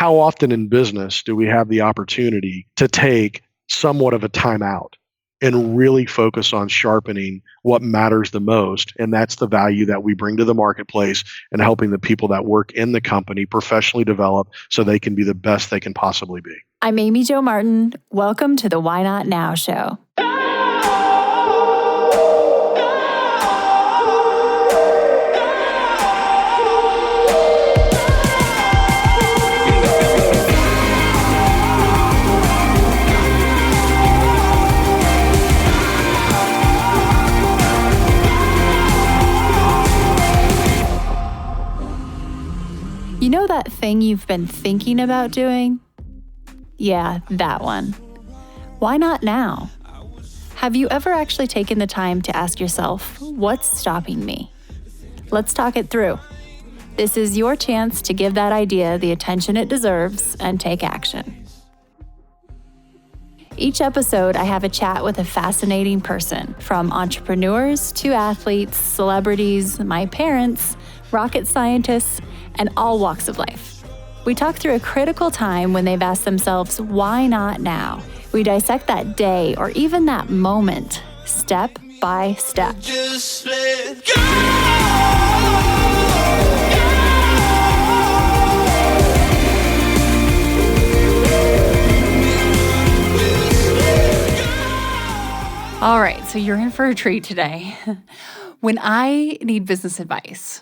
how often in business do we have the opportunity to take somewhat of a timeout and really focus on sharpening what matters the most? And that's the value that we bring to the marketplace and helping the people that work in the company professionally develop so they can be the best they can possibly be. I'm Amy Jo Martin. Welcome to the Why Not Now show. You know that thing you've been thinking about doing? Yeah, that one. Why not now? Have you ever actually taken the time to ask yourself, what's stopping me? Let's talk it through. This is your chance to give that idea the attention it deserves and take action. Each episode, I have a chat with a fascinating person, from entrepreneurs to athletes, celebrities, my parents, rocket scientists, and all walks of life. We talk through a critical time when they've asked themselves, why not now? We dissect that day or even that moment, step by step. Just let go. All right, so you're in for a treat today. When I need business advice,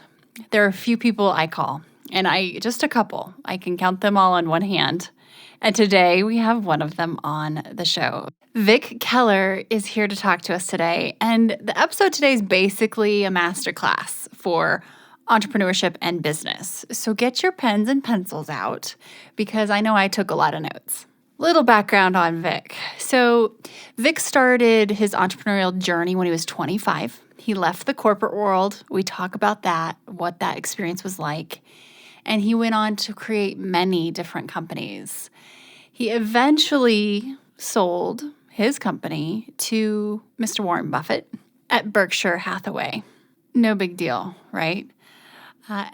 there are a few people I call, and just a couple. I can count them all on one hand. And today we have one of them on the show. Vic Keller is here to talk to us today. And the episode today is basically a masterclass for entrepreneurship and business. So get your pens and pencils out, because I know I took a lot of notes. Little background on Vic. So Vic started his entrepreneurial journey when he was 25. He left the corporate world. We talk about that, what that experience was like. And he went on to create many different companies. He eventually sold his company to Mr. Warren Buffett at Berkshire Hathaway. No big deal, right?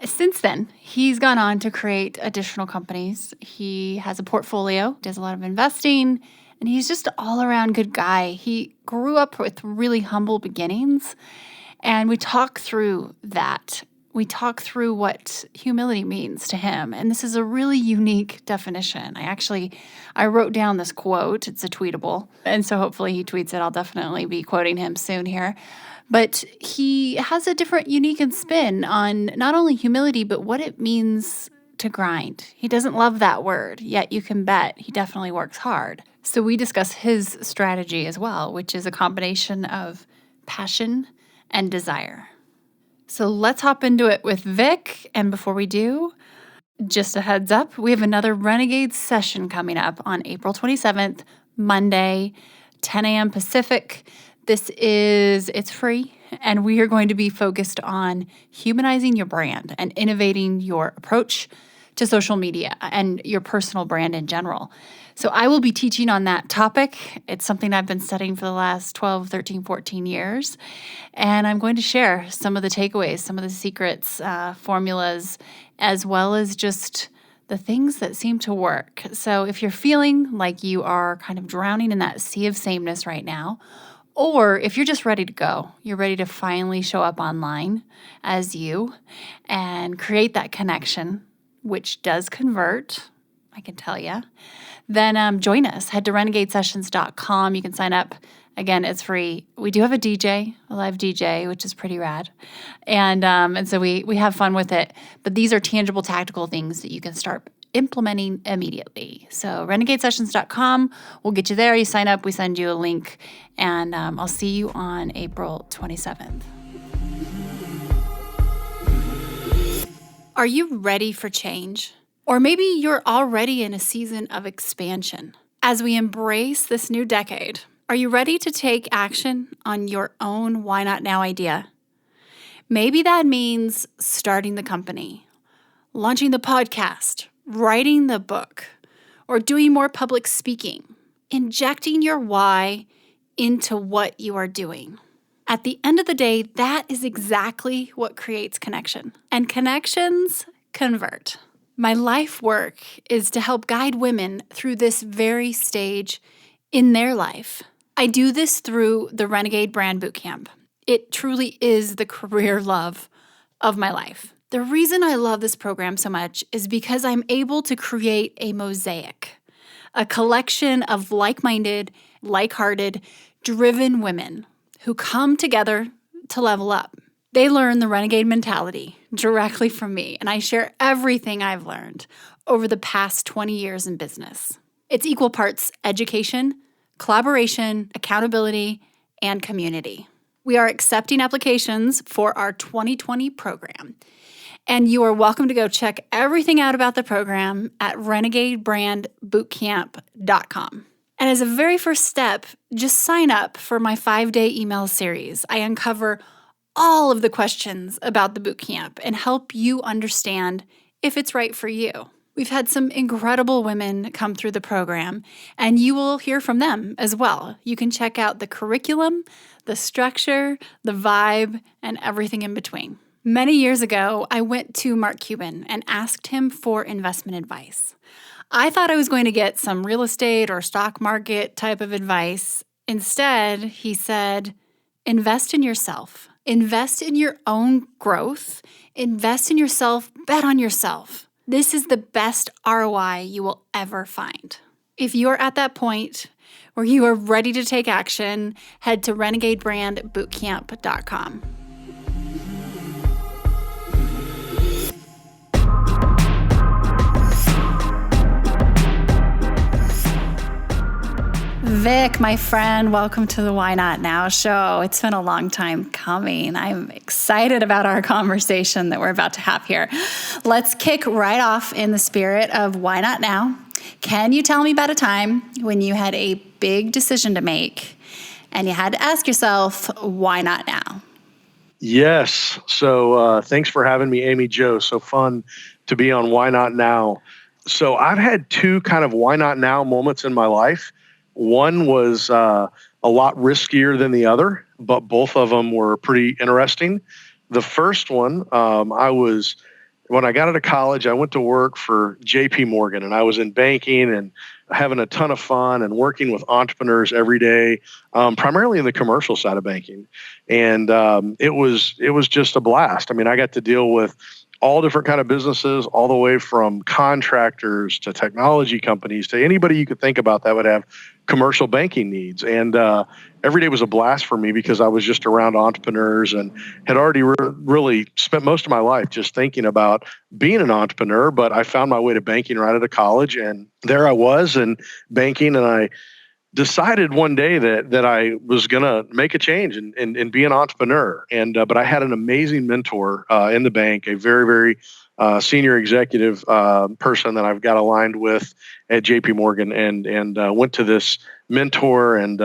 Since then, he's gone on to create additional companies. He has a portfolio, does a lot of investing, and he's just an all-around good guy. He grew up with really humble beginnings, and we talk through that. We talk through what humility means to him, and this is a really unique definition. I wrote down this quote. It's a tweetable, and so hopefully he tweets it. I'll definitely be quoting him soon here. But he has a different, unique spin on not only humility, but what it means to grind. He doesn't love that word, yet you can bet he definitely works hard. So we discuss his strategy as well, which is a combination of passion and desire. So let's hop into it with Vic. And before we do, just a heads up, we have another Renegade session coming up on April 27th, Monday, 10 a.m. Pacific. It's free, and we are going to be focused on humanizing your brand and innovating your approach to social media and your personal brand in general. So I will be teaching on that topic. It's something I've been studying for the last 12, 13, 14 years, and I'm going to share some of the takeaways, some of the secrets, formulas, as well as just the things that seem to work. So if you're feeling like you are kind of drowning in that sea of sameness right now, or if you're just ready to go, you're ready to finally show up online as you and create that connection, which does convert, I can tell you, then join us. Head to renegadesessions.com. You can sign up. Again, it's free. We do have a live DJ, which is pretty rad. And so we have fun with it. But these are tangible, tactical things that you can start implementing immediately. So renegadesessions.com, we'll get you there. You sign up, we send you a link, and I'll see you on April 27th. Are you ready for change? Or maybe you're already in a season of expansion. As we embrace this new decade, are you ready to take action on your own why not now idea? Maybe that means starting the company, launching the podcast, writing the book, or doing more public speaking, injecting your why into what you are doing. At the end of the day, that is exactly what creates connection. And connections convert. My life work is to help guide women through this very stage in their life. I do this through the Renegade Brand Bootcamp. It truly is the career love of my life. The reason I love this program so much is because I'm able to create a mosaic, a collection of like-minded, like-hearted, driven women who come together to level up. They learn the renegade mentality directly from me, and I share everything I've learned over the past 20 years in business. It's equal parts education, collaboration, accountability, and community. We are accepting applications for our 2020 program, and you are welcome to go check everything out about the program at renegadebrandbootcamp.com. And as a very first step, just sign up for my 5-day email series. I uncover all of the questions about the bootcamp and help you understand if it's right for you. We've had some incredible women come through the program, and you will hear from them as well. You can check out the curriculum, the structure, the vibe, and everything in between. Many years ago, I went to Mark Cuban and asked him for investment advice. I thought I was going to get some real estate or stock market type of advice. Instead, he said, invest in yourself. Invest in your own growth. Invest in yourself. Bet on yourself. This is the best ROI you will ever find. If you are at that point where you are ready to take action, head to renegadebrandbootcamp.com. Vic, my friend, welcome to the Why Not Now show. It's been a long time coming. I'm excited about our conversation that we're about to have here. Let's kick right off in the spirit of why not now. Can you tell me about a time when you had a big decision to make and you had to ask yourself, why not now? Yes. So thanks for having me, Amy Jo. So fun to be on Why Not Now. So I've had two kind of why not now moments in my life. One was a lot riskier than the other, but both of them were pretty interesting. The first one, when I got out of college, I went to work for JP Morgan, and I was in banking and having a ton of fun and working with entrepreneurs every day, primarily in the commercial side of banking. And it was just a blast. I mean, I got to deal with all different kind of businesses, all the way from contractors to technology companies to anybody you could think about that would have commercial banking needs. And every day was a blast for me because I was just around entrepreneurs and had already really spent most of my life just thinking about being an entrepreneur. But I found my way to banking right out of college, and there I was in banking, and I decided one day that I was going to make a change and be an entrepreneur. But I had an amazing mentor in the bank, a very, very senior executive person that I've got aligned with at JP Morgan, and went to this mentor and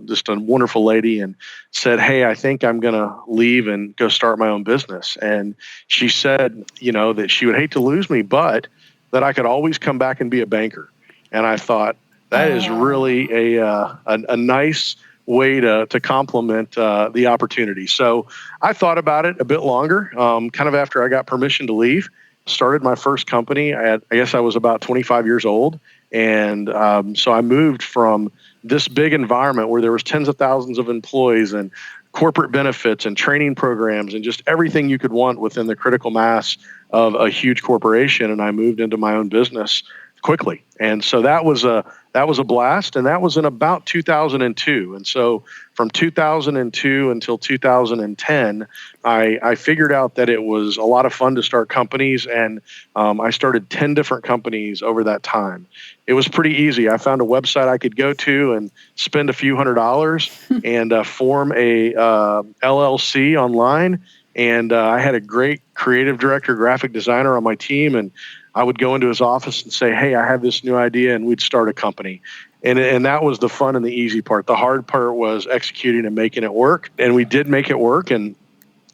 just a wonderful lady and said, hey, I think I'm going to leave and go start my own business. And she said, that she would hate to lose me, but that I could always come back and be a banker. And I thought, that is really a nice way to complement the opportunity. So I thought about it a bit longer, kind of after I got permission to leave. Started my first company. I guess I was about 25 years old. And so I moved from this big environment where there was tens of thousands of employees and corporate benefits and training programs and just everything you could want within the critical mass of a huge corporation. And I moved into my own business quickly. And so that was a blast, and that was in about 2002. And so from 2002 until 2010, I figured out that it was a lot of fun to start companies, and I started 10 different companies over that time. It was pretty easy. I found a website I could go to and spend a few $100s and form a LLC online. And I had a great creative director, graphic designer on my team, and I would go into his office and say, hey, I have this new idea, and we'd start a company. And that was the fun and the easy part. The hard part was executing and making it work. And we did make it work, and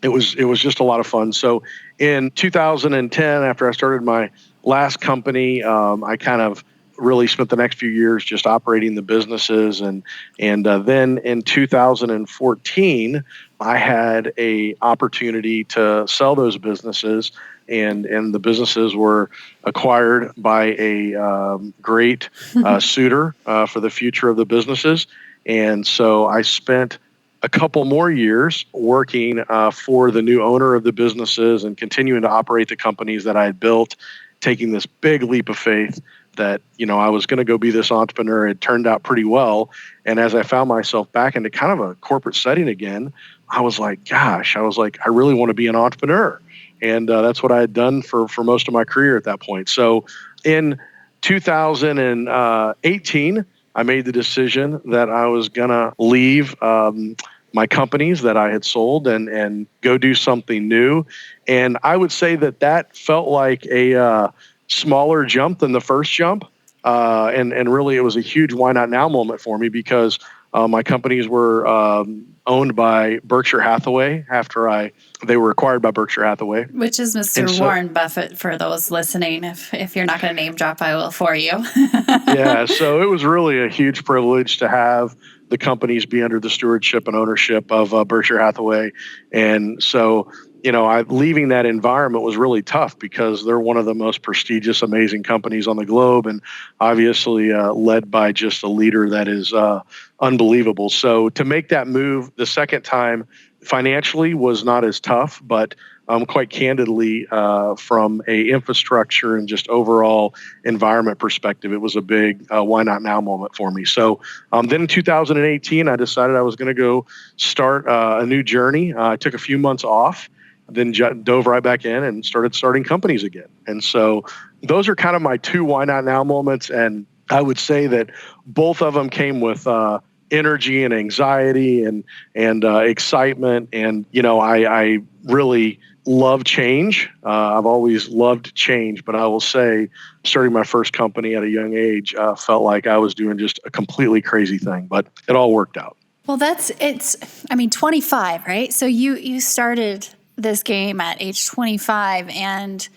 it was just a lot of fun. So in 2010, after I started my last company, I kind of really spent the next few years just operating the businesses. And then in 2014, I had a opportunity to sell those businesses and the businesses were acquired by a great suitor for the future of the businesses. And so I spent a couple more years working for the new owner of the businesses and continuing to operate the companies that I had built, taking this big leap of faith that, I was going to go be this entrepreneur. It turned out pretty well. And as I found myself back into kind of a corporate setting again, I was like, I really want to be an entrepreneur. And that's what I had done for most of my career at that point. So in 2018, I made the decision that I was going to leave my companies that I had sold and go do something new. And I would say that felt like a smaller jump than the first jump. And really, it was a huge why not now moment for me because my companies were owned by Berkshire Hathaway after they were acquired by Berkshire Hathaway. Which is Mr. Warren Buffett for those listening. If you're not going to name drop, I will for you. Yeah, so it was really a huge privilege to have the companies be under the stewardship and ownership of Berkshire Hathaway. And so, leaving that environment was really tough because they're one of the most prestigious, amazing companies on the globe, and obviously led by just a leader that is unbelievable. So to make that move the second time financially was not as tough, but quite candidly, from a infrastructure and just overall environment perspective, it was a big why not now moment for me. So then in 2018, I decided I was going to go start a new journey. I took a few months off, then dove right back in and starting companies again. And so those are kind of my two why not now moments. And I would say that both of them came with energy and anxiety and excitement. And, I really love change. I've always loved change, but I will say starting my first company at a young age felt like I was doing just a completely crazy thing, but it all worked out. Well, 25, right? So you started this game at age 25. And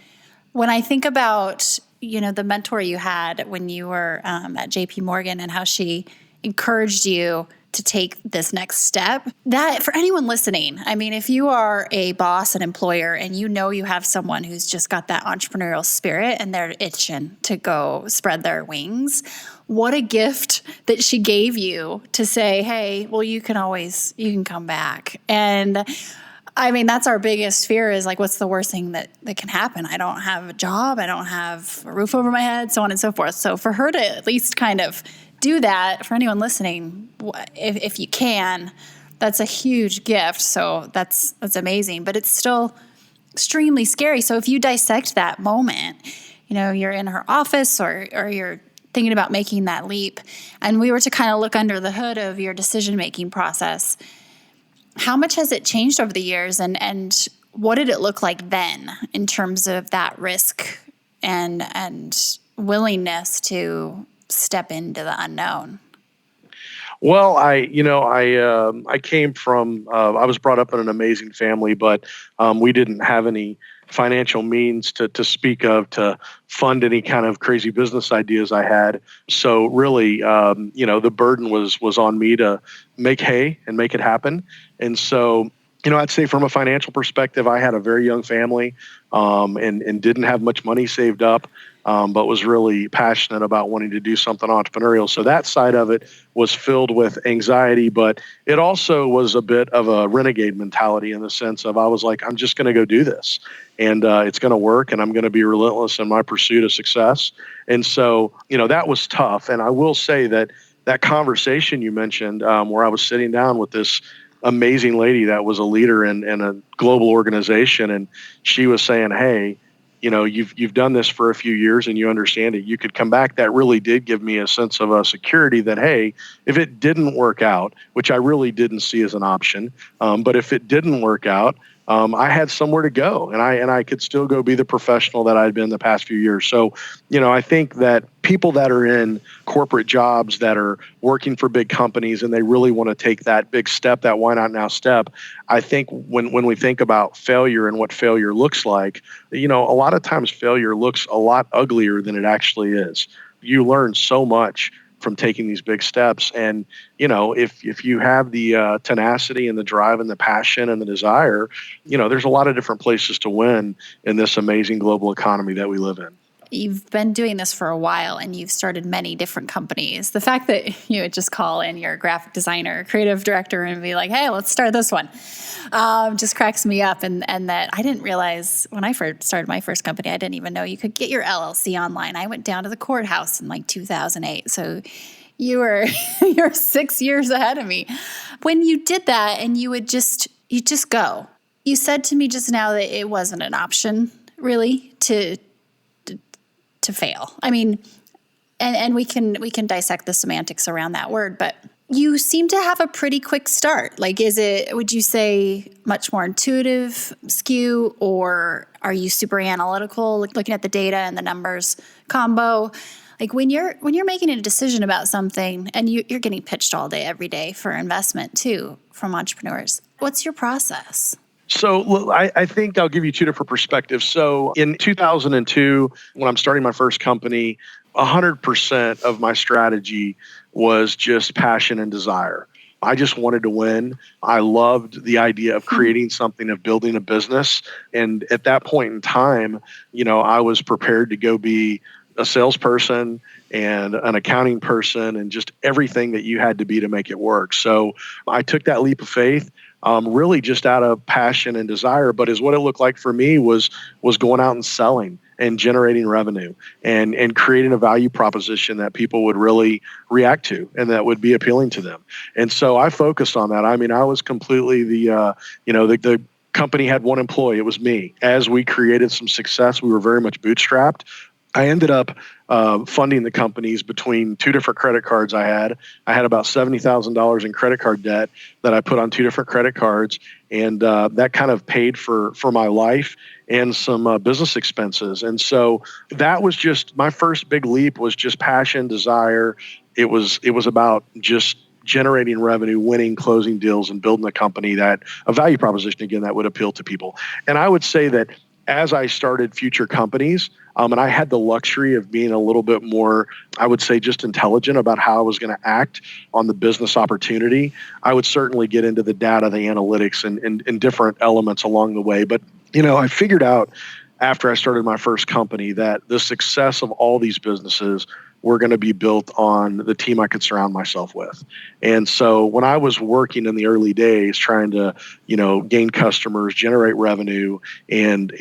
when I think about, the mentor you had when you were at JP Morgan and how she encouraged you to take this next step, that for anyone listening, if you are a boss, an employer, and you have someone who's just got that entrepreneurial spirit and they're itching to go spread their wings, what a gift that she gave you to say, hey, well, you can come back. And that's our biggest fear is like, what's the worst thing that can happen? I don't have a job. I don't have a roof over my head, so on and so forth. So for her to at least kind of do that, for anyone listening, if you can, that's a huge gift. So that's amazing, but it's still extremely scary. So if you dissect that moment, you're in her office or you're thinking about making that leap, and we were to kind of look under the hood of your decision-making process, how much has it changed over the years, and what did it look like then in terms of that risk and willingness to step into the unknown? Well, I came from, I was brought up in an amazing family, but we didn't have any financial means to speak of to fund any kind of crazy business ideas I had. So really, the burden was on me to make hay and make it happen. And so, I'd say from a financial perspective, I had a very young family and didn't have much money saved up. But was really passionate about wanting to do something entrepreneurial. So that side of it was filled with anxiety, but it also was a bit of a renegade mentality in the sense of I was like, I'm just going to go do this and it's going to work and I'm going to be relentless in my pursuit of success. And so, that was tough. And I will say that conversation you mentioned where I was sitting down with this amazing lady that was a leader in a global organization, and she was saying, hey, you've done this for a few years and you understand it. You could come back. That really did give me a sense of security that, hey, if it didn't work out, which I really didn't see as an option, but if it didn't work out, I had somewhere to go and I could still go be the professional that I'd been the past few years. So, I think that people that are in corporate jobs that are working for big companies and they really want to take that big step, that why not now step, I think when we think about failure and what failure looks like, a lot of times failure looks a lot uglier than it actually is. You learn so much from taking these big steps. And, if you have the tenacity and the drive and the passion and the desire, there's a lot of different places to win in this amazing global economy that we live in. You've been doing this for a while and you've started many different companies. The fact that you would just call in your graphic designer, creative director and be like, hey, let's start this one, just cracks me up. And that I didn't realize when I first started my first company, I didn't even know you could get your LLC online. I went down to the courthouse in like 2008. So you're 6 years ahead of me. When you did that and you just go, you said to me just now that it wasn't an option really to fail. I mean, and we can dissect the semantics around that word, but you seem to have a pretty quick start. Like, would you say much more intuitive skew, or are you super analytical, looking at the data and the numbers combo? Like when you're making a decision about something and you're getting pitched all day, every day for investment too from entrepreneurs, what's your process? So I think I'll give you two different perspectives. So in 2002, when I'm starting my first company, 100% of my strategy was just passion and desire. I just wanted to win. I loved the idea of creating something, of building a business. And at that point in time, I was prepared to go be a salesperson and an accounting person and just everything that you had to be to make it work. So I took that leap of faith. Really just out of passion and desire, but what it looked like for me was going out and selling and generating revenue and creating a value proposition that people would really react to and that would be appealing to them. And so I focused on that. I mean, I was completely the company had one employee. It was me. As we created some success, we were very much bootstrapped. I ended up funding the companies between two different credit cards I had. I had about $70,000 in credit card debt that I put on two different credit cards, and that kind of paid for my life and some business expenses. And so that was just my first big leap, was just passion, desire. It was about just generating revenue, winning, closing deals, and building a company a value proposition, again, that would appeal to people. And I would say that as I started future companies, and I had the luxury of being a little bit more, I would say, just intelligent about how I was going to act on the business opportunity, I would certainly get into the data, the analytics, and different elements along the way. But, I figured out after I started my first company that the success of all these businesses were going to be built on the team I could surround myself with. And so when I was working in the early days, trying to, gain customers, generate revenue, and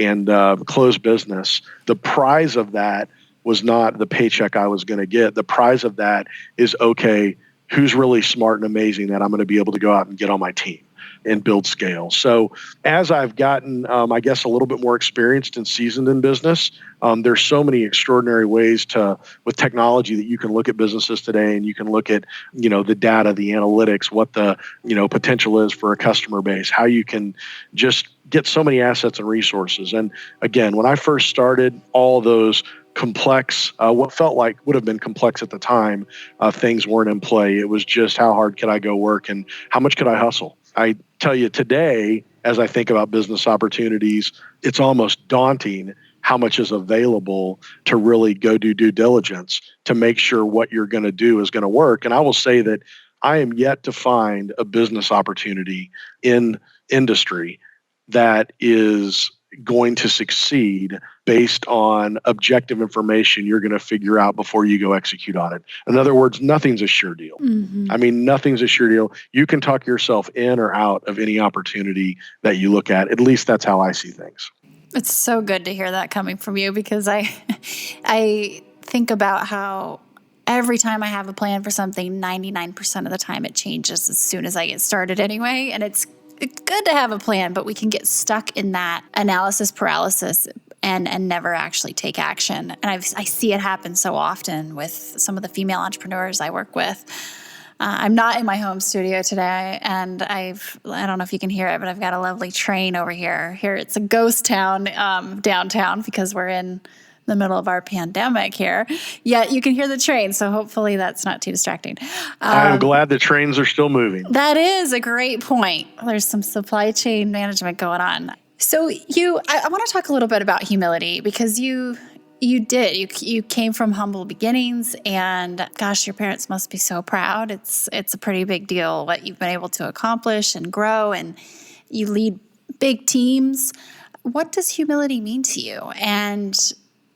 close business, the prize of that was not the paycheck I was going to get. The prize of that is, okay, who's really smart and amazing that I'm going to be able to go out and get on my team and build scale. So as I've gotten, I guess, a little bit more experienced and seasoned in business, there's so many extraordinary ways with technology that you can look at businesses today, and you can look at, the data, the analytics, what the, potential is for a customer base, how you can just get so many assets and resources. And again, when I first started, all those complex, what felt like would have been complex at the time, things weren't in play. It was just, how hard could I go work and how much could I hustle? I tell you today, as I think about business opportunities, it's almost daunting how much is available to really go do due diligence to make sure what you're going to do is going to work. And I will say that I am yet to find a business opportunity in industry that is going to succeed based on objective information you're going to figure out before you go execute on it. In other words, nothing's a sure deal. Mm-hmm. I mean, nothing's a sure deal. You can talk yourself in or out of any opportunity that you look at. At least that's how I see things. It's so good to hear that coming from you, because I think about how every time I have a plan for something, 99% of the time it changes as soon as I get started anyway. And it's good to have a plan, but we can get stuck in that analysis paralysis and never actually take action. And I see it happen so often with some of the female entrepreneurs I work with. I'm not in my home studio today, and I don't know if you can hear it, but I've got a lovely train over here. Here it's a ghost town downtown, because we're in the middle of our pandemic here. Yet you can hear the train, so hopefully that's not too distracting. I'm glad the trains are still moving. That is a great point. There's some supply chain management going on. So I want to talk a little bit about humility, because you You did. You came from humble beginnings, and gosh, your parents must be so proud. It's a pretty big deal what you've been able to accomplish and grow, and you lead big teams. What does humility mean to you? And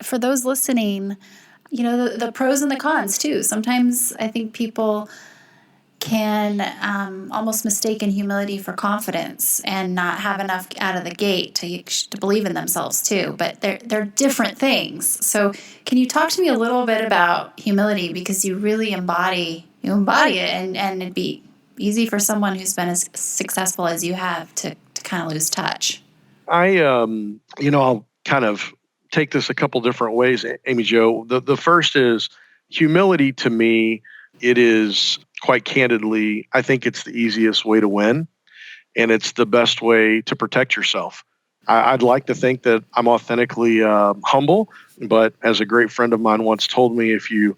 for those listening, the pros and the cons too. Sometimes I think people can almost mistaken humility for confidence and not have enough out of the gate to believe in themselves too. But they're different things. So can you talk to me a little bit about humility, because you really embody it, and it'd be easy for someone who's been as successful as you have to kind of lose touch. I'll kind of take this a couple different ways, Amy Jo. The first is humility to me. It is quite candidly, I think it's the easiest way to win, and it's the best way to protect yourself. I'd like to think that I'm authentically humble, but as a great friend of mine once told me, if you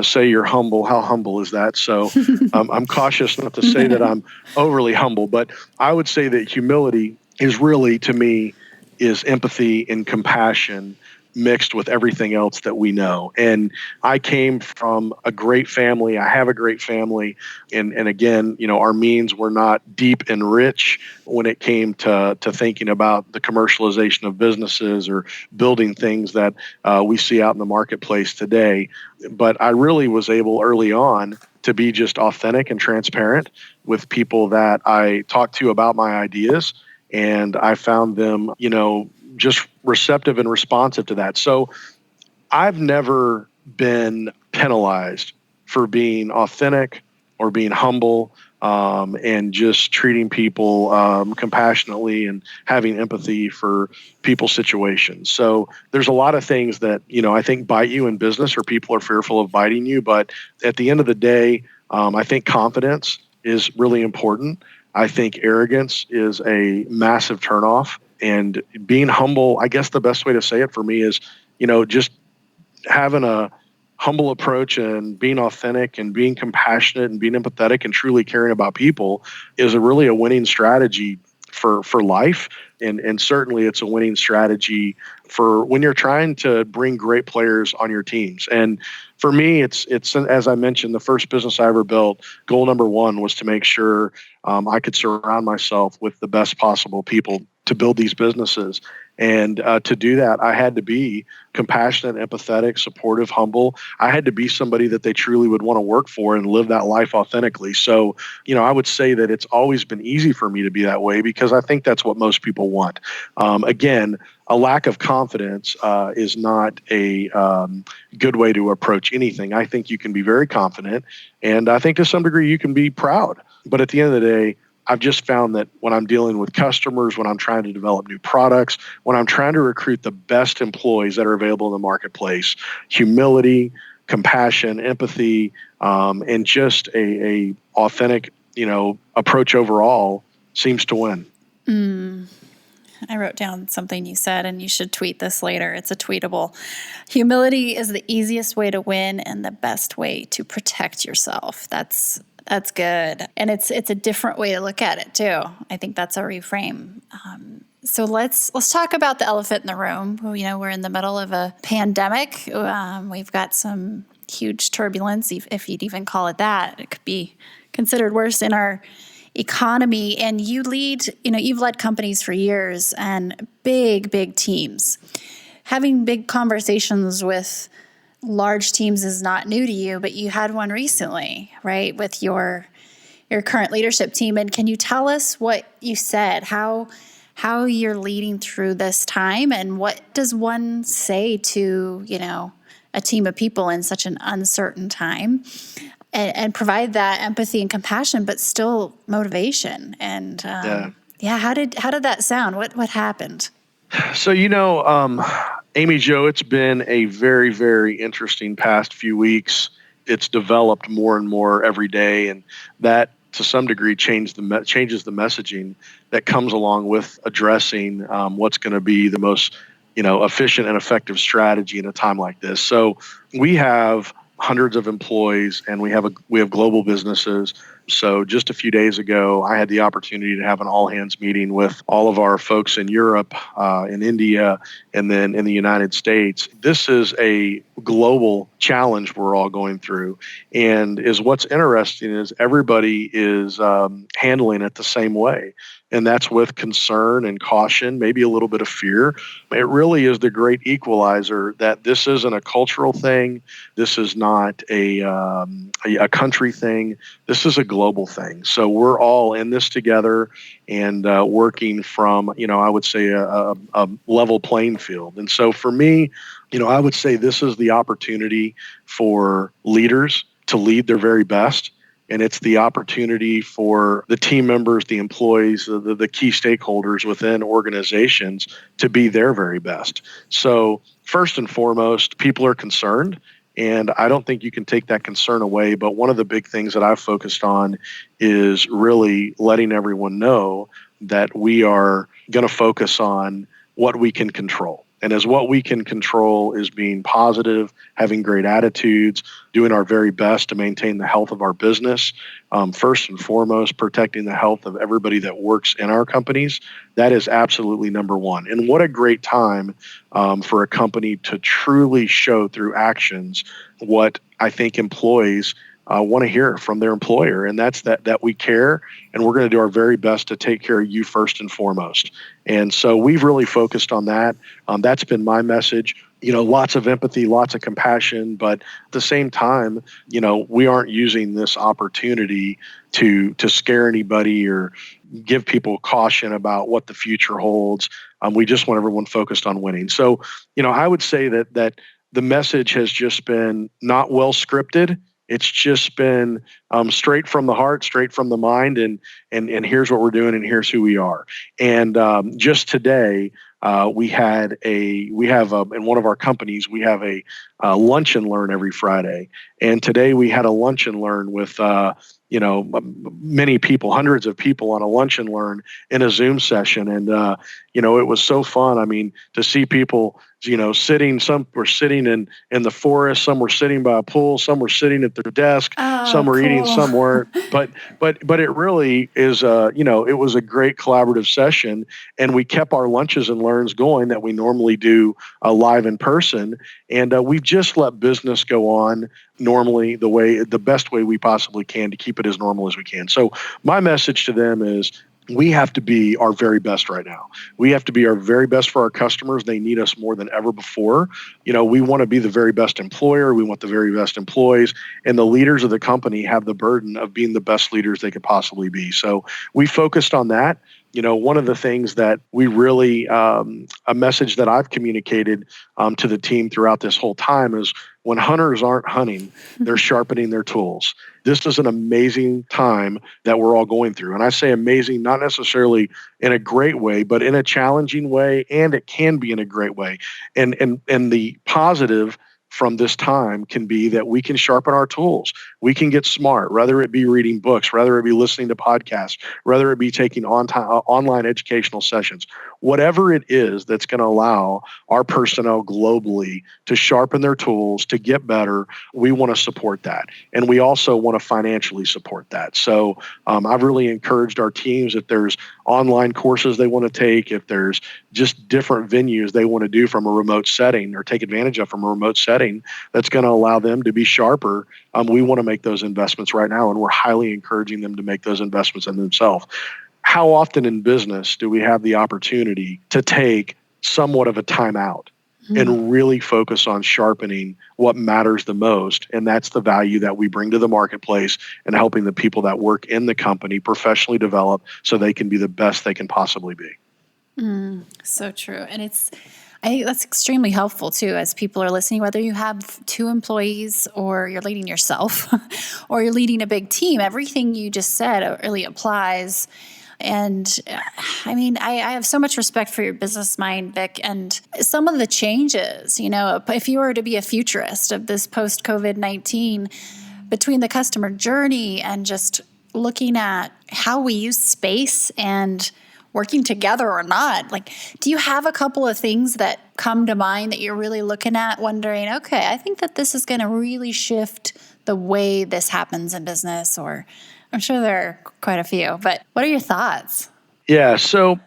say you're humble, how humble is that? So I'm cautious not to say that I'm overly humble, but I would say that humility is really, to me, is empathy and compassion mixed with everything else that we know. And I came from a great family. I have a great family. And again, our means were not deep and rich when it came to thinking about the commercialization of businesses or building things that we see out in the marketplace today. But I really was able early on to be just authentic and transparent with people that I talked to about my ideas. And I found them, just receptive and responsive to that. So I've never been penalized for being authentic or being humble, and just treating people compassionately and having empathy for people's situations. So there's a lot of things that, I think bite you in business, or people are fearful of biting you. But at the end of the day, I think confidence is really important. I think arrogance is a massive turnoff. And being humble, I guess the best way to say it for me is, just having a humble approach and being authentic and being compassionate and being empathetic and truly caring about people is really a winning strategy for life. And certainly it's a winning strategy for when you're trying to bring great players on your teams. And for me, it's as I mentioned, the first business I ever built, goal number one was to make sure I could surround myself with the best possible people to build these businesses. And to do that, I had to be compassionate, empathetic, supportive, humble. I had to be somebody that they truly would want to work for and live that life authentically. So, I would say that it's always been easy for me to be that way, because I think that's what most people want. Again, a lack of confidence is not a good way to approach anything. I think you can be very confident, and I think to some degree you can be proud. But at the end of the day, I've just found that when I'm dealing with customers, when I'm trying to develop new products, when I'm trying to recruit the best employees that are available in the marketplace, humility, compassion, empathy, and just a authentic, approach overall seems to win. I wrote down something you said, and you should tweet this later. It's a tweetable. Humility is the easiest way to win and the best way to protect yourself. That's good. And it's a different way to look at it too. I think that's a reframe. So let's talk about the elephant in the room. We're in the middle of a pandemic. We've got some huge turbulence, if you'd even call it that. It could be considered worse in our economy. And you've led companies for years and big teams. Having big conversations with large teams is not new to you, but you had one recently, right, with your current leadership team. And can you tell us what you said, how you're leading through this time, and what does one say to, a team of people in such an uncertain time, and provide that empathy and compassion, but still motivation? And how did that sound? What happened? So, Amy Jo, it's been a very, very interesting past few weeks. It's developed more and more every day, and that to some degree changes the messaging that comes along with addressing what's going to be the most efficient and effective strategy in a time like this. So we have hundreds of employees, and we have global businesses. So just a few days ago, I had the opportunity to have an all hands meeting with all of our folks in Europe, in India, and then in the United States. This is a global challenge we're all going through. And is what's interesting is everybody is handling it the same way. And that's with concern and caution, maybe a little bit of fear. It really is the great equalizer that this isn't a cultural thing. This is not a country thing. This is a global thing. So we're all in this together and working from, I would say a level playing field. And so for me, I would say this is the opportunity for leaders to lead their very best. And it's the opportunity for the team members, the employees, the key stakeholders within organizations to be their very best. So first and foremost, people are concerned. And I don't think you can take that concern away. But one of the big things that I've focused on is really letting everyone know that we are going to focus on what we can control. And as what we can control is being positive, having great attitudes, doing our very best to maintain the health of our business. First and foremost, protecting the health of everybody that works in our companies. That is absolutely number one. And what a great time for a company to truly show through actions what I think employees want to hear from their employer, and that's that we care, and we're going to do our very best to take care of you first and foremost. And so we've really focused on that. That's been my message. Lots of empathy, lots of compassion, but at the same time, we aren't using this opportunity to scare anybody or give people caution about what the future holds. We just want everyone focused on winning. So, I would say that the message has just been not well scripted. It's just been straight from the heart, straight from the mind, and here's what we're doing, and here's who we are. And just today, we have in one of our companies, we have a lunch and learn every Friday. And today we had a lunch and learn with many people, hundreds of people on a lunch and learn in a Zoom session. And it was so fun. I mean, to see people sitting, some were sitting in the forest, some were sitting by a pool, some were sitting at their desk, some were eating, some weren't. But it really is, it was a great collaborative session, and we kept our lunches and learns going that we normally do live in person. And we've just let business go on normally the best way we possibly can to keep it as normal as we can. So my message to them is, we have to be our very best right now. We have to be our very best for our customers. They need us more than ever before. We want to be the very best employer. We want the very best employees. And the leaders of the company have the burden of being the best leaders they could possibly be. So we focused on that. One of the things that we really, a message that I've communicated to the team throughout this whole time is, when hunters aren't hunting, they're sharpening their tools. This is an amazing time that we're all going through. And I say amazing, not necessarily in a great way, but in a challenging way, and it can be in a great way. And the positive from this time can be that we can sharpen our tools. We can get smart, whether it be reading books, whether it be listening to podcasts, whether it be taking online educational sessions, whatever it is that's going to allow our personnel globally to sharpen their tools, to get better. We want to support that. And we also want to financially support that. So I've really encouraged our teams, if there's online courses they want to take, if there's just different venues they want to do from a remote setting or take advantage of from a remote setting, that's going to allow them to be sharper. We want to make those investments right now, and we're highly encouraging them to make those investments in themselves. How often in business do we have the opportunity to take somewhat of a timeout and really focus on sharpening what matters the most? And that's the value that we bring to the marketplace and helping the people that work in the company professionally develop so they can be the best they can possibly be. So true. And I think that's extremely helpful too, as people are listening, whether you have 2 employees or you're leading yourself or you're leading a big team. Everything you just said really applies. And I mean, I have so much respect for your business mind, Vic, and some of the changes, if you were to be a futurist of this post-COVID-19, between the customer journey and just looking at how we use space and working together or not, do you have a couple of things that come to mind that you're really looking at, wondering, okay, I think that this is going to really shift the way this happens in business, or I'm sure there are quite a few, but what are your thoughts? Yeah. So,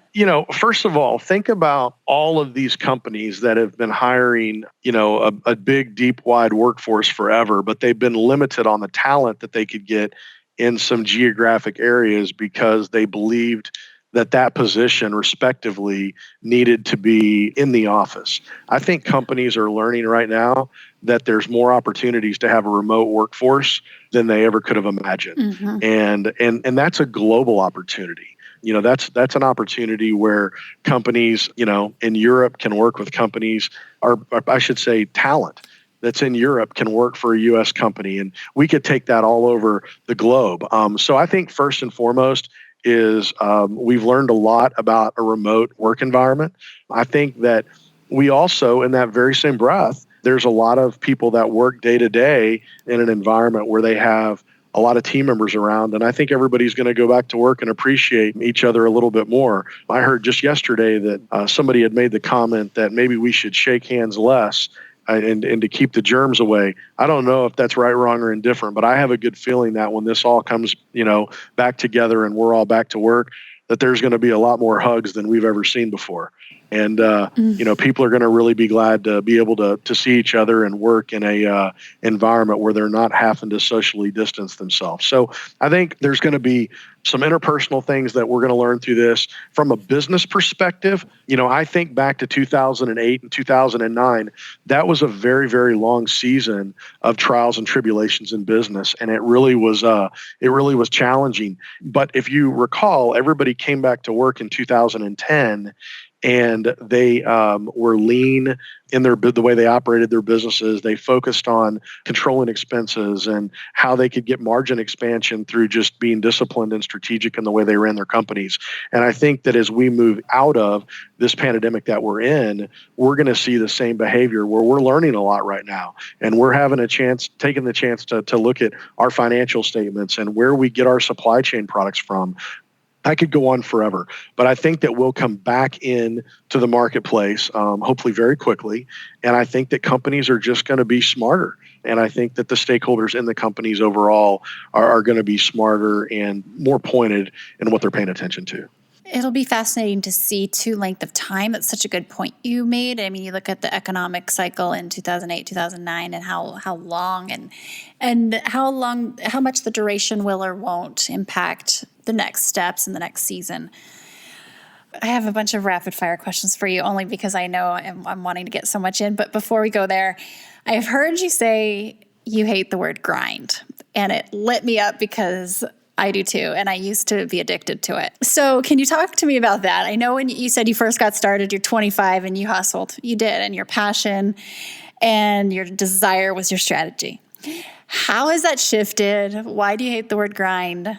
first of all, think about all of these companies that have been hiring, a big, deep, wide workforce forever, but they've been limited on the talent that they could get in some geographic areas because they believed that position respectively needed to be in the office. I think companies are learning right now that there's more opportunities to have a remote workforce than they ever could have imagined. Mm-hmm. And that's a global opportunity. That's an opportunity where companies, in Europe can work with companies, or I should say talent that's in Europe can work for a U.S. company. And we could take that all over the globe. So I think first and foremost is we've learned a lot about a remote work environment. I think that we also, in that very same breath, there's a lot of people that work day to day in an environment where they have a lot of team members around. And I think everybody's going to go back to work and appreciate each other a little bit more. I heard just yesterday that somebody had made the comment that maybe we should shake hands less and to keep the germs away. I don't know if that's right, wrong, or indifferent, but I have a good feeling that when this all comes, back together and we're all back to work, that there's going to be a lot more hugs than we've ever seen before. And, people are going to really be glad to be able to see each other and work in a environment where they're not having to socially distance themselves. So I think there's going to be some interpersonal things that we're going to learn through this. From a business perspective, I think back to 2008 and 2009, that was a very, very long season of trials and tribulations in business. And it really was challenging. But if you recall, everybody came back to work in 2010 and they were lean in the way they operated their businesses. They focused on controlling expenses and how they could get margin expansion through just being disciplined and strategic in the way they ran their companies. And I think that as we move out of this pandemic that we're in, we're going to see the same behavior where we're learning a lot right now. And we're taking the chance to look at our financial statements and where we get our supply chain products from. I could go on forever, but I think that we'll come back in to the marketplace, hopefully very quickly. And I think that companies are just going to be smarter. And I think that the stakeholders in the companies overall are going to be smarter and more pointed in what they're paying attention to. It'll be fascinating to see too length of time. That's such a good point you made. I mean, you look at the economic cycle in 2008, 2009, and how long and how much the duration will or won't impact the next steps in the next season. I have a bunch of rapid fire questions for you, only because I know I'm wanting to get so much in. But before we go there, I've heard you say you hate the word grind, and it lit me up because I do too, and I used to be addicted to it. So can you talk to me about that? I know when you said you first got started, you're 25 and you hustled. You did, and your passion and your desire was your strategy. How has that shifted? Why do you hate the word grind?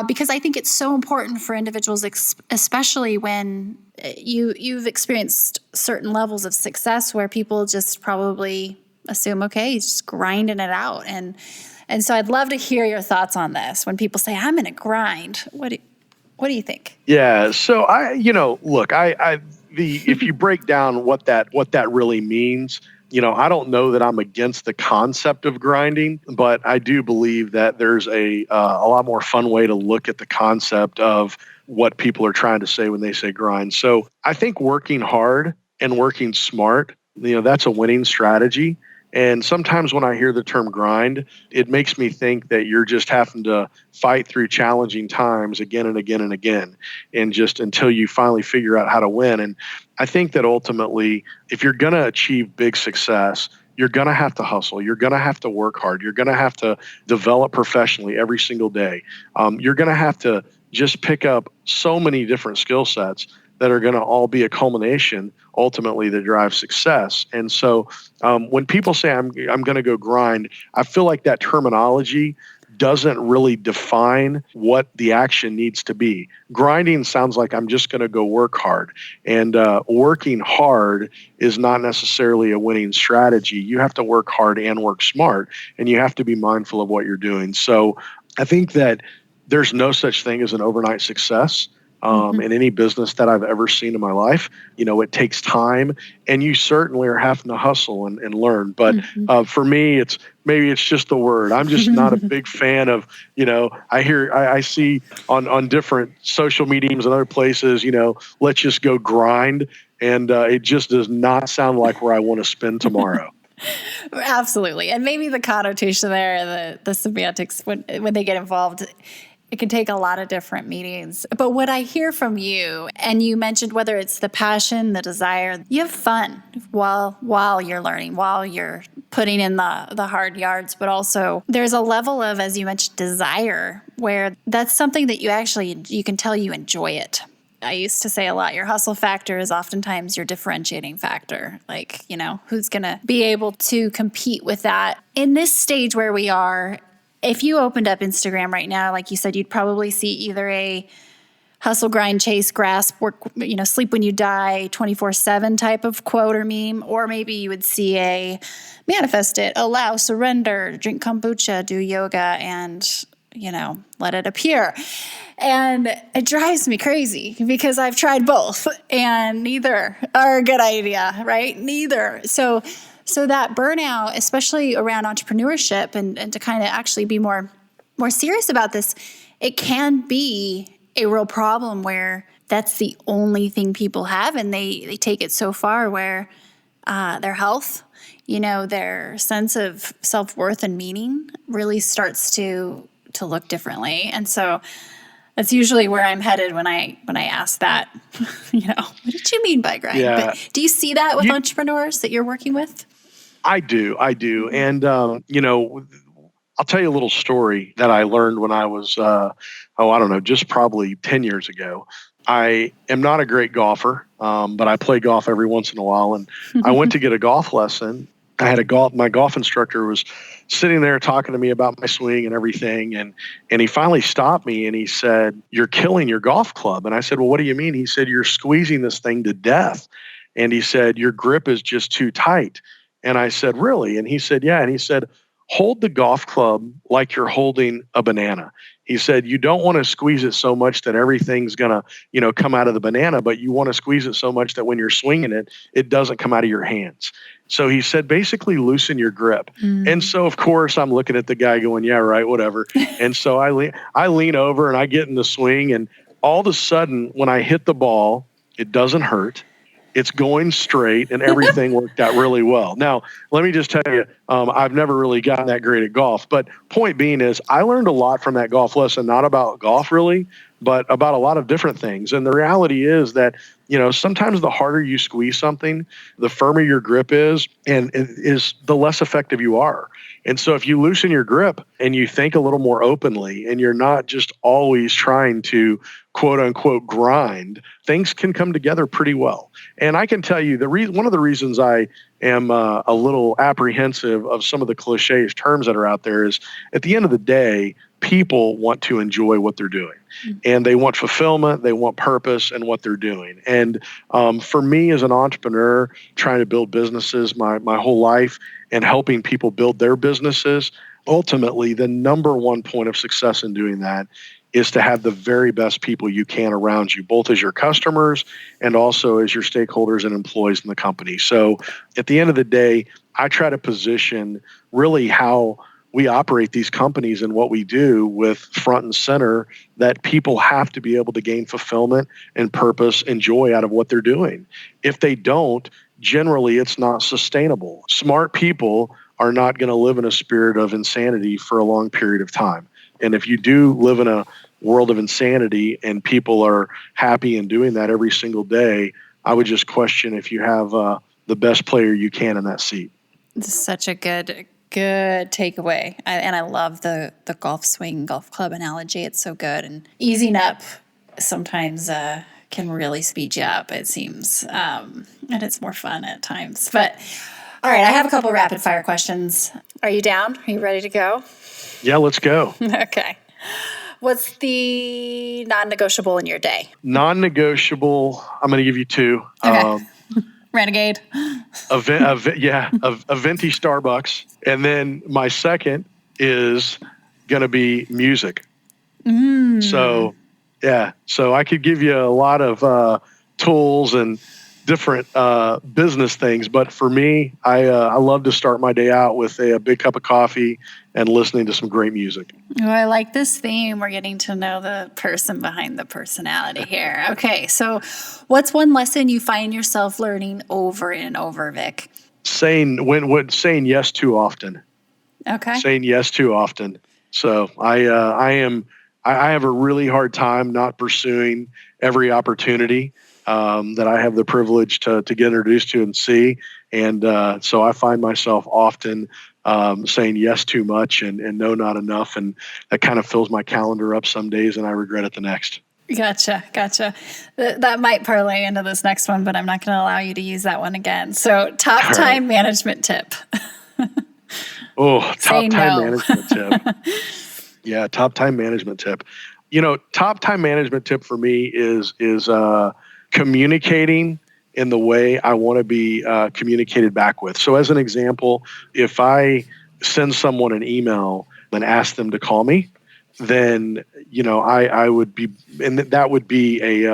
Because I think it's so important for individuals, especially when you've experienced certain levels of success where people just probably assume, okay, he's just grinding it out. And so I'd love to hear your thoughts on this. When people say, I'm in a grind, what do you think? Yeah. So if you break down what that really means, I don't know that I'm against the concept of grinding, but I do believe that there's a lot more fun way to look at the concept of what people are trying to say when they say grind. So I think working hard and working smart, that's a winning strategy. And sometimes when I hear the term grind, it makes me think that you're just having to fight through challenging times again and again and again, and just until you finally figure out how to win. And I think that ultimately, if you're going to achieve big success, you're going to have to hustle. You're going to have to work hard. You're going to have to develop professionally every single day. You're going to have to just pick up so many different skill sets that are going to all be a culmination ultimately that drives success. And so when people say I'm going to go grind, I feel like that terminology doesn't really define what the action needs to be. Grinding sounds like I'm just going to go work hard. And working hard is not necessarily a winning strategy. You have to work hard and work smart, and you have to be mindful of what you're doing. So I think that there's no such thing as an overnight success. In any business that I've ever seen in my life, it takes time, and you certainly are having to hustle and learn. But for me, it's maybe it's just the word. I'm just not a big fan of, I see on different social mediums and other places, let's just go grind. And it just does not sound like where I want to spend tomorrow. Absolutely. And maybe the connotation there, the semantics, when they get involved, it can take a lot of different meanings. But what I hear from you, and you mentioned whether it's the passion, the desire, you have fun while you're learning, while you're putting in the hard yards, but also there's a level of, as you mentioned, desire, where that's something that you can tell you enjoy it. I used to say a lot, your hustle factor is oftentimes your differentiating factor. Like, who's going to be able to compete with that? In this stage where we are, if you opened up Instagram right now, like you said, you'd probably see either a hustle, grind, chase, grasp, work, sleep when you die, 24/7 type of quote or meme, or maybe you would see a manifest it, allow, surrender, drink kombucha, do yoga, and let it appear. And it drives me crazy because I've tried both and neither are a good idea, right? Neither. So that burnout, especially around entrepreneurship and to kind of actually be more serious about this, it can be a real problem where that's the only thing people have, and they take it so far where their health, their sense of self-worth and meaning really starts to look differently. And so that's usually where I'm headed when I ask that, what did you mean by grind? Yeah. But do you see that with entrepreneurs that you're working with? I do. And, I'll tell you a little story that I learned when I was, just probably 10 years ago. I am not a great golfer, but I play golf every once in a while. And I went to get a golf lesson. I had my golf instructor was sitting there talking to me about my swing and everything. And he finally stopped me and he said, "You're killing your golf club." And I said, "Well, what do you mean?" He said, "You're squeezing this thing to death." And he said, "Your grip is just too tight." And I said, "Really?" And he said, "Yeah." And he said, "Hold the golf club like you're holding a banana." He said, "You don't want to squeeze it so much that everything's going to, come out of the banana, but you want to squeeze it so much that when you're swinging it, it doesn't come out of your hands." So he said, basically loosen your grip. And so, of course, I'm looking at the guy going, "Yeah, right, whatever." And so I lean over and I get in the swing. And all of a sudden, when I hit the ball, it doesn't hurt. It's going straight and everything worked out really well. Now, let me just tell you, I've never really gotten that great at golf. But point being is I learned a lot from that golf lesson, not about golf really, but about a lot of different things. And the reality is that, sometimes the harder you squeeze something, the firmer your grip is, and is the less effective you are. And so if you loosen your grip and you think a little more openly and you're not just always trying to quote unquote grind, things can come together pretty well. And I can tell you one of the reasons I am a little apprehensive of some of the cliché terms that are out there is at the end of the day, people want to enjoy what they're doing and they want fulfillment, they want purpose in what they're doing. And for me as an entrepreneur, trying to build businesses my whole life and helping people build their businesses, ultimately the number one point of success in doing that is to have the very best people you can around you, both as your customers and also as your stakeholders and employees in the company. So at the end of the day, I try to position really how we operate these companies and what we do with front and center that people have to be able to gain fulfillment and purpose and joy out of what they're doing. If they don't, generally it's not sustainable. Smart people are not going to live in a spirit of insanity for a long period of time. And if you do live in a world of insanity and people are happy and doing that every single day, I would just question if you have the best player you can in that seat. This is such a good takeaway. I love the golf swing, golf club analogy. It's so good. And easing up sometimes can really speed you up, it seems. And it's more fun at times. But all right, I have a couple rapid fire questions. Are you down? Are you ready to go? Yeah, let's go. Okay. What's the non-negotiable in your day? Non-negotiable, I'm going to give you two. Okay. Renegade. A venti Starbucks. And then my second is going to be music. So I could give you a lot of tools and different business things. But for me, I love to start my day out with a big cup of coffee and listening to some great music. Oh, I like this theme. We're getting to know the person behind the personality here. Okay, so what's one lesson you find yourself learning over and over, Vic? Saying yes too often. Okay. Saying yes too often. So I have a really hard time not pursuing every opportunity that I have the privilege to get introduced to and see. And so I find myself often saying yes too much and no not enough. And that kind of fills my calendar up some days and I regret it the next. Gotcha. That might parlay into this next one, but I'm not going to allow you to use that one again. So top All time right. management tip. Top time management tip. Yeah, top time management tip. Top time management tip for me is communicating in the way I want to be communicated back with. So as an example, if I send someone an email and ask them to call me, then I would be, and that would be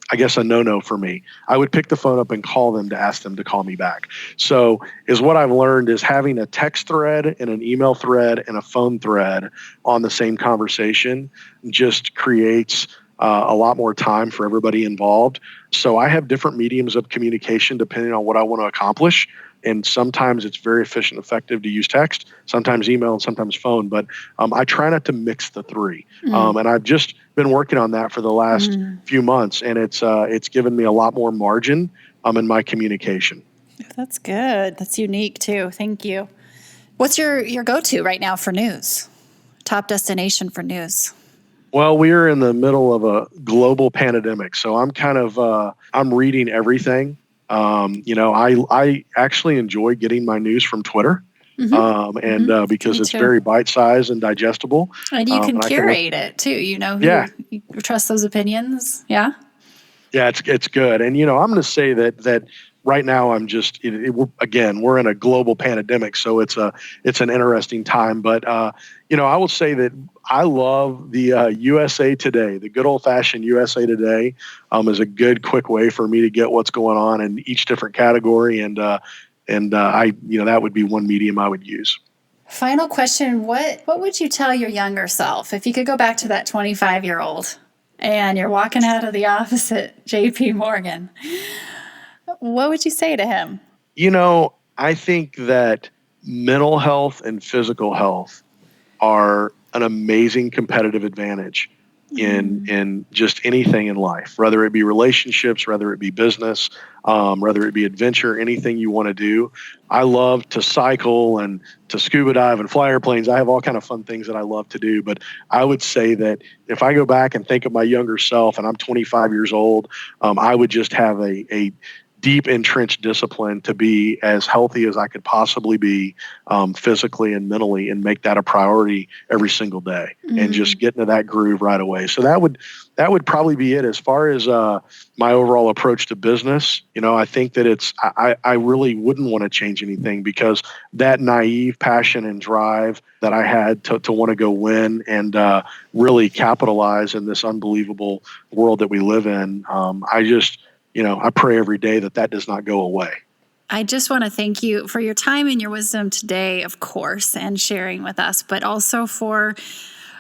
I guess a no-no for me. I would pick the phone up and call them to ask them to call me back. So is what I've learned is having a text thread and an email thread and a phone thread on the same conversation just creates a lot more time for everybody involved. So I have different mediums of communication depending on what I want to accomplish. And sometimes it's very efficient, effective to use text, sometimes email, and sometimes phone. But I try not to mix the three. And I've just been working on that for the last few months, and it's given me a lot more margin in my communication. That's good. That's unique too. Thank you. What's your go-to right now for news? Top destination for news? Well, we are in the middle of a global pandemic, so I'm kind of I'm reading everything. I actually enjoy getting my news from Twitter, because it's very bite-sized and digestible. And you can curate it too. You trust those opinions. Yeah. Yeah, it's good. And I'm going to say that right now I'm just we're in a global pandemic, so it's an interesting time. But I will say that I love the USA Today. The good old-fashioned USA Today is a good, quick way for me to get what's going on in each different category, and that would be one medium I would use. Final question: What would you tell your younger self if you could go back to that 25-year-old and you're walking out of the office at J.P. Morgan? What would you say to him? I think that mental health and physical health are an amazing competitive advantage in just anything in life, whether it be relationships, whether it be business, whether it be adventure, anything you want to do. I love to cycle and to scuba dive and fly airplanes. I have all kind of fun things that I love to do. But I would say that if I go back and think of my younger self and I'm 25 years old, I would just have a deep entrenched discipline to be as healthy as I could possibly be, physically and mentally, and make that a priority every single day and just get into that groove right away. So that would probably be it. As far as my overall approach to business, I think that I really wouldn't want to change anything, because that naive passion and drive that I had to want to go win and really capitalize in this unbelievable world that we live in, I pray every day that does not go away. I just want to thank you for your time and your wisdom today, of course, and sharing with us, but also for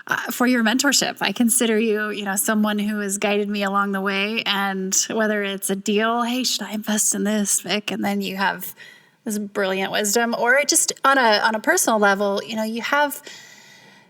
your mentorship. I consider you, someone who has guided me along the way. And whether it's a deal, hey, should I invest in this, Vic? And then you have this brilliant wisdom, or just on a personal level, you have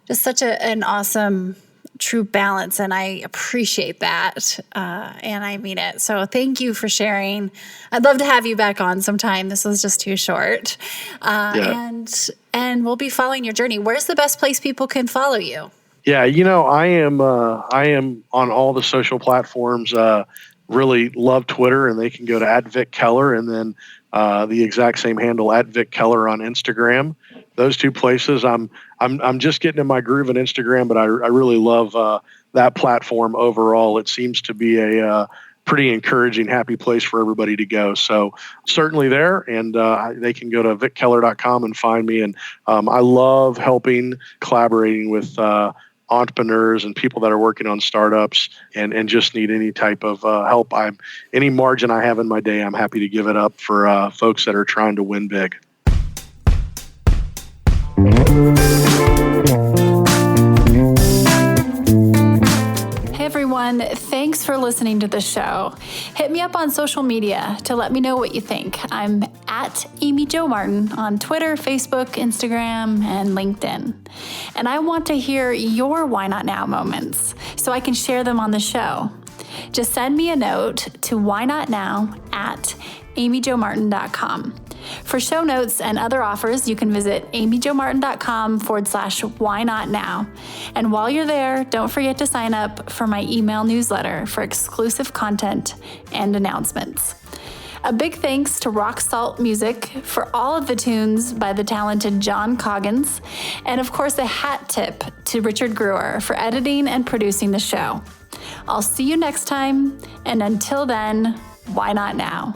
just such an awesome true balance, and I appreciate that, and I mean it. So thank you for sharing. I'd love to have you back on sometime. This was just too short, and we'll be following your journey. Where's the best place people can follow you? Yeah, I am on all the social platforms. Really love Twitter, and they can go to @Vic Keller, and then the exact same handle @Vic Keller on Instagram. Those two places. I'm just getting in my groove on Instagram, but I really love that platform overall. It seems to be a pretty encouraging, happy place for everybody to go. So certainly there, and they can go to vickeller.com and find me. And I love collaborating with entrepreneurs and people that are working on startups and just need any type of help. Any margin I have in my day, I'm happy to give it up for folks that are trying to win big. Everyone, thanks for listening to the show. Hit me up on social media to let me know what you think. I'm at Amy Jo Martin on Twitter, Facebook, Instagram, and LinkedIn. And I want to hear your why not now moments so I can share them on the show. Just send me a note to whynotnow@amyjomartin.com. For show notes and other offers, you can visit amyjomartin.com/whynotnow. And while you're there, don't forget to sign up for my email newsletter for exclusive content and announcements. A big thanks to Rock Salt Music for all of the tunes by the talented John Coggins. And of course, a hat tip to Richard Brewer for editing and producing the show. I'll see you next time. And until then, why not now?